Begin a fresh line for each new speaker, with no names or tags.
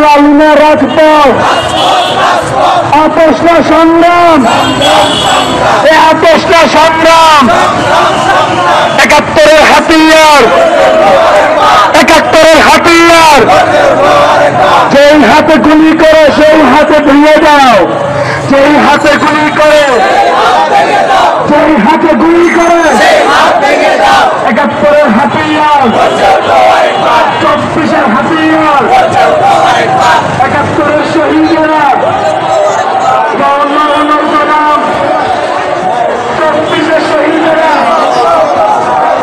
দালালি না রাজপথ, আপোষ না সংগ্রাম, এই আপোষ না সংগ্রাম। ৭১-এর হাতিয়ার, ৭১-এর হাতিয়ার, যেই হাতে গুলি করে সেই হাতে ভেঙে দাও, যেই হাতে গুলি করে, যেই হাতে গুলি করে ৭১-এর হাতিয়ার, ২৪-এর হাতিয়ার।